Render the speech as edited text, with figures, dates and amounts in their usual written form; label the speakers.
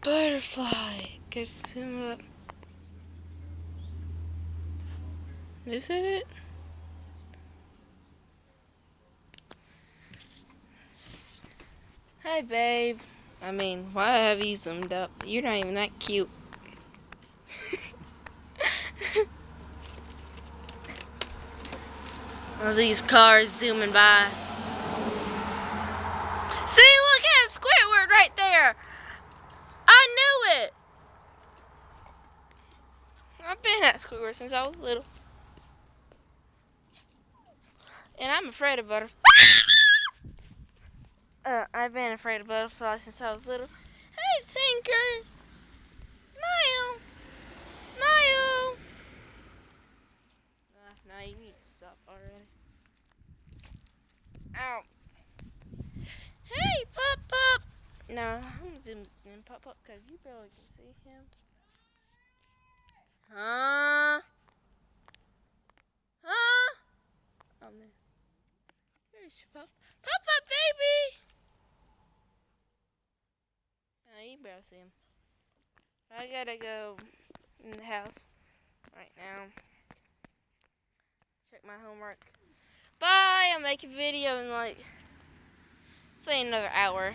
Speaker 1: Butterfly. Go zoom up. Is it? Hey, babe. I mean, why have you zoomed up? You're not even that cute. All these cars zooming by. See, look at Squidward right there. I knew it. I've been at Squidward since I was little. And I'm afraid of butterflies. I've been afraid of butterflies since I was little. Hey, Tinker. Smile. Smile. No, you need to stop already. Ow. Hey, Pop Pop. No, I'm zooming in Pop Pop because you barely can see him. Huh? Huh? Oh, no. There's your Pop. Pop Pop, baby. No, you barely see him. I gotta go in the house right now. Check my homework. Bye. I'll make a video in like, say another hour.